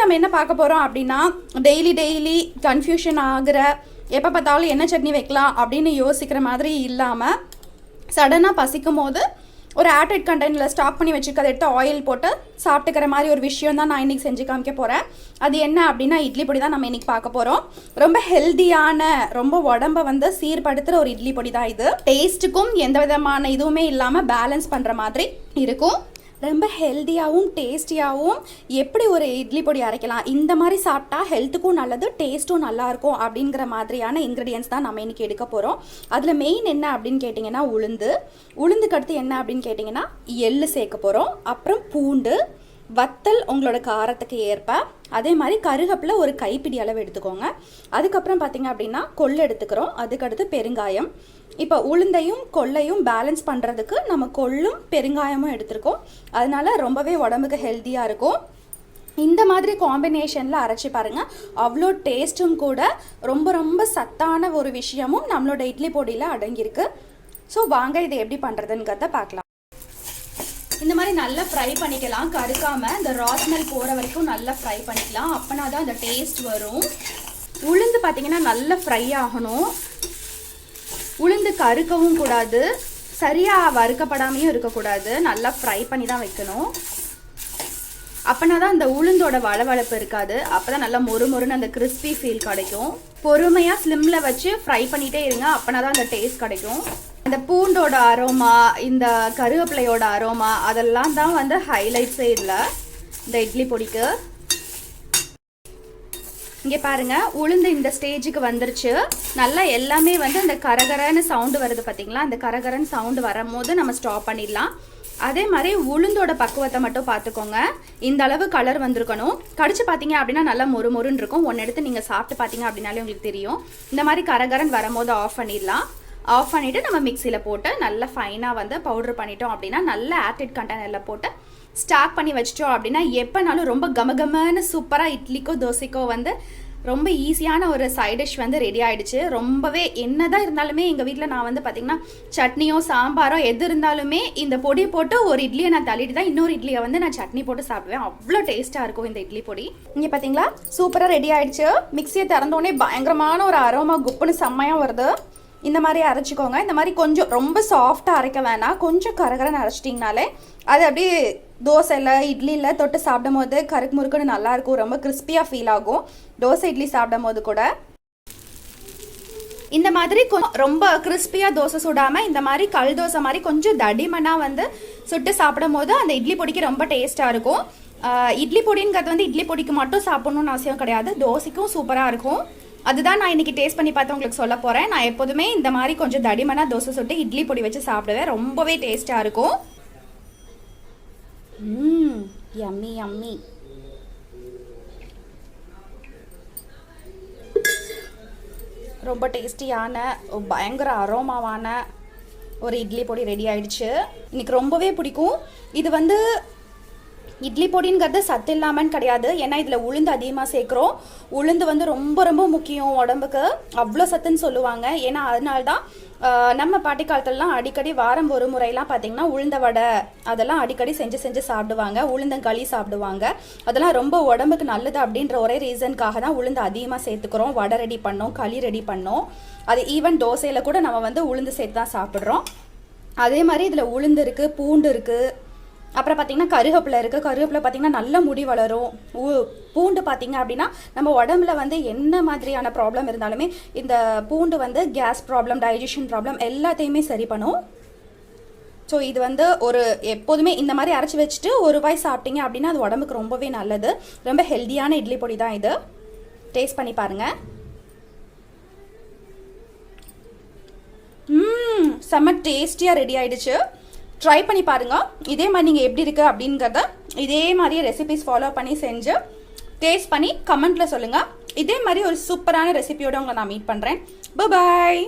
நம்ம என்ன பார்க்க போகிறோம் அப்படின்னா, டெய்லி கன்ஃபியூஷன் ஆகிற, எப்போ பார்த்தாலும் என்ன சட்னி வைக்கலாம் அப்படின்னு யோசிக்கிற மாதிரி இல்லாமல், சடனாக பசிக்கும் போது ஒரு ஏர்டைட் கண்டெய்னரில் ஸ்டாக் பண்ணி வச்சுருக்கதை எடுத்து ஆயில் போட்டு சாப்பிட்டுக்கிற மாதிரி ஒரு விஷயம் தான் நான் இன்றைக்கி செஞ்சு காமிக்க போகிறேன். அது என்ன அப்படின்னா, இட்லி பொடி தான் நம்ம இன்றைக்கி பார்க்க போகிறோம். ரொம்ப ஹெல்த்தியான, ரொம்ப உடம்பை வந்து சீர்படுத்துகிற ஒரு இட்லி பொடி தான் இது. டேஸ்ட்டுக்கும் எந்த விதமான இதுவுமே இல்லாமல் பேலன்ஸ் பண்ணுற மாதிரி இருக்கும். ரொம்ப ஹெல்த்தியாகவும் டேஸ்டியாகவும் எப்படி ஒரு இட்லி பொடி அரைக்கலாம், இந்த மாதிரி சாப்பிட்டா ஹெல்த்துக்கும் நல்லது, டேஸ்ட்டும் நல்லாயிருக்கும் அப்படிங்கிற மாதிரியான இன்க்ரீடியன்ஸ் தான் நம்ம இன்றைக்கி எடுக்க போகிறோம். அதில் மெயின் என்ன அப்படின்னு கேட்டிங்கன்னா உளுந்துக்கு அடுத்து என்ன அப்படின்னு கேட்டிங்கன்னா எள்ளு சேர்க்க போகிறோம். அப்புறம் பூண்டு, வத்தல் உங்களோட காரத்துக்கு ஏற்ப, அதே மாதிரி கருகப்பில் ஒரு கைப்பிடி அளவு எடுத்துக்கோங்க. அதுக்கப்புறம் பார்த்திங்க அப்படின்னா கொள்ளு எடுத்துக்கிறோம். அதுக்கடுத்து பெருங்காயம். இப்போ உளுந்தையும் கொள்ளையும் பேலன்ஸ் பண்ணுறதுக்கு நம்ம கொள்ளும் பெருங்காயமும் எடுத்துருக்கோம். அதனால ரொம்பவே உடம்புக்கு ஹெல்த்தியாக இருக்கும். இந்த மாதிரி காம்பினேஷனில் அரைச்சி பாருங்கள், அவ்வளோ டேஸ்ட்டும் கூட. ரொம்ப சத்தான ஒரு விஷயமும் நம்மளோட இட்லி பொடியில் அடங்கியிருக்கு. ஸோ வாங்க இதை எப்படி பண்ணுறதுங்கிறத பார்க்கலாம். இந்த மாதிரி நல்லா ஃப்ரை பண்ணிக்கலாம், கருக்காமல் இந்த ரா ஸ்மெல் போகிற வரைக்கும் நல்லா ஃப்ரை பண்ணிக்கலாம். அப்போனா தான் அந்த டேஸ்ட் வரும். உளுந்து பார்த்திங்கன்னா நல்லா ஃப்ரை ஆகணும். உளுந்து கருக்கவும் கூடாது, சரியாக வறுக்கப்படாமையும் இருக்கக்கூடாது. நல்லா ஃப்ரை பண்ணி தான் வைக்கணும். அப்போனா தான் அந்த உளுந்தோட வளவளப்பு இருக்காது. அப்போ தான் நல்லா மொறுன்னு அந்த கிறிஸ்பி ஃபீல் கிடைக்கும். பொறுமையாக ஸ்லிம்மில் வச்சு ஃப்ரை பண்ணிகிட்டே இருங்க, அப்போனா தான் அந்த டேஸ்ட் கிடைக்கும். அந்த பூண்டோட அரோமா, இந்த கருவேப்பிலையோட அரோமா, அதெல்லாம் தான் வந்து ஹைலைட்ஸே இல்லை இந்த இட்லி பொடிக்கு. இங்கே பாருங்கள், உளுந்து இந்த ஸ்டேஜுக்கு வந்துருச்சு. நல்லா எல்லாமே வந்து அந்த கரகரன்னு சவுண்டு வருது பார்த்தீங்களா? அந்த கரகரன்னு சவுண்டு வரும்போது நம்ம ஸ்டாப் பண்ணிடலாம். அதே மாதிரி உளுந்தோட பக்குவத்தை மட்டும் பார்த்துக்கோங்க. இந்த அளவு கலர் வந்திருக்கணும். கடிச்சு பார்த்தீங்க அப்படின்னா நல்லா மொறுன்னு இருக்கும். ஒன்று எடுத்து நீங்கள் சாப்பிட்டு பார்த்தீங்க அப்படின்னாலே உங்களுக்கு தெரியும். இந்த மாதிரி கரகரன் வரும்போது ஆஃப் பண்ணிடலாம். ஆஃப் பண்ணிவிட்டு நம்ம மிக்சியில் போட்டு நல்லா ஃபைனாக வந்து பவுட்ரு பண்ணிட்டோம் அப்படின்னா, நல்ல ஏர்டைட் கண்டெய்னரில் போட்டு ஸ்டாக் பண்ணி வச்சிட்டோம் அப்படின்னா, எப்போனாலும் ரொம்ப கமகமன்னு சூப்பராக இட்லிக்கோ தோசைக்கோ வந்து ரொம்ப ஈஸியான ஒரு சைட் டிஷ் வந்து ரெடி ஆகிடுச்சு. ரொம்பவே என்னதான் இருந்தாலுமே எங்கள் வீட்டில் நான் வந்து பார்த்திங்கன்னா சட்னியோ சாம்பாரோ எது இருந்தாலுமே இந்த பொடி போட்டு ஒரு இட்லியை நான் தள்ளிட்டு தான் இன்னொரு இட்லியை வந்து நான் சட்னி போட்டு சாப்பிடுவேன். அவ்வளோ டேஸ்ட்டாக இருக்கும் இந்த இட்லி பொடி. இங்கே பார்த்தீங்களா, சூப்பராக ரெடி ஆகிடுச்சு. மிக்சியை திறந்தோடனே பயங்கரமான ஒரு அரோமா குப்புன்னு செம்மையாக வருது. இந்த மாதிரி அரைச்சிக்கோங்க. இந்த மாதிரி கொஞ்சம் ரொம்ப சாஃப்டாக அரைக்க வேணாம், கொஞ்சம் கரகரன்னு அரைச்சிட்டிங்கனாலே அது அப்படியே தோசையில் இட்லியில் தொட்டு சாப்பிடும் போது கருக்கு முறுக்குன்னு நல்லாயிருக்கும். ரொம்ப கிறிஸ்பியாக ஃபீல் ஆகும் தோசை இட்லி சாப்பிடும் போது கூட. இந்த மாதிரி ரொம்ப கிறிஸ்பியாக தோசை சுடாமல் இந்த மாதிரி கல் தோசை மாதிரி கொஞ்சம் தடிமனாக வந்து சுட்டு சாப்பிடும் போது அந்த இட்லி பொடிக்கு ரொம்ப டேஸ்ட்டாக இருக்கும். இட்லி பொடிங்கிறது வந்து இட்லி பொடிக்கு மட்டும் சாப்பிட்ணுன்னு அவசியம் கிடையாது, தோசைக்கும் சூப்பராக இருக்கும். அதுதான் நான் இன்றைக்கி டேஸ்ட் பண்ணி பார்த்து உங்களுக்கு சொல்ல போகிறேன். நான் எப்போதுமே இந்த மாதிரி கொஞ்சம் தடிமனாக தோசை சுட்டு இட்லி பொடி வச்சு சாப்பிடுவேன். ரொம்பவே டேஸ்ட்டாக இருக்கும். யம்மி. ரொம்ப டேஸ்டியான, பயங்கர அரோமாவான ஒரு இட்லி பொடி ரெடி ஆயிடுச்சு. இன்னைக்கு ரொம்பவே பிடிக்கும். இது வந்து இட்லி பொடிங்கிறது சத்து இல்லாமன்னு கிடையாது, ஏன்னா இதில் உளுந்து அதிகமாக சேர்க்குறோம். உளுந்து வந்து ரொம்ப முக்கியம் உடம்புக்கு, அவ்வளோ சத்துன்னு சொல்லுவாங்க. ஏன்னா அதனால்தான் நம்ம பாட்டி காலத்துலலாம் அடிக்கடி வாரம் ஒரு முறையெல்லாம் பார்த்திங்கன்னா உளுந்த வடை அதெல்லாம் அடிக்கடி செஞ்சு சாப்பிடுவாங்க. உளுந்தங்களி சாப்பிடுவாங்க. அதெல்லாம் ரொம்ப உடம்புக்கு நல்லது அப்படின்ற ஒரே ரீசனுக்காக தான் உளுந்து அதிகமாக சேர்த்துக்கிறோம். வடை ரெடி பண்ணோம், களி ரெடி பண்ணோம். அது ஈவன் தோசையில் கூட நம்ம வந்து உளுந்து சேர்த்து தான் சாப்பிட்றோம். அதே மாதிரி இதில் உளுந்து இருக்குது, பூண்டு இருக்குது, அப்புறம் பார்த்திங்கன்னா கருவேப்பிலை இருக்குது. கருவேப்பிலை பார்த்திங்கன்னா நல்ல முடி வளரும். பூண்டு பார்த்திங்க அப்படின்னா நம்ம உடம்புல வந்து என்ன மாதிரியான ப்ராப்ளம் இருந்தாலுமே இந்த பூண்டு வந்து கேஸ் ப்ராப்ளம், டைஜஷன் ப்ராப்ளம் எல்லாத்தையுமே சரி பண்ணும். ஸோ இது வந்து ஒரு எப்போதுமே இந்த மாதிரி அரைச்சி வச்சுட்டு ஒரு வாய் சாப்பிட்டீங்க அப்படின்னா அது உடம்புக்கு ரொம்பவே நல்லது. ரொம்ப ஹெல்த்தியான இட்லி பொடி தான் இது. டேஸ்ட் பண்ணி பாருங்கள். செம்ம டேஸ்டியாக ரெடி ஆகிடுச்சு. ட்ரை பண்ணி பாருங்கள். இதே மாதிரி நீங்கள் எப்படி இருக்குது அப்படிங்கிறத இதே மாதிரியே ரெசிபிஸ் ஃபாலோ பண்ணி செஞ்சு டேஸ்ட் பண்ணி கமெண்ட்டில் சொல்லுங்கள். இதே மாதிரி ஒரு சூப்பரான ரெசிபியோடு உங்களை நான் மீட் பண்ணுறேன். பாய்.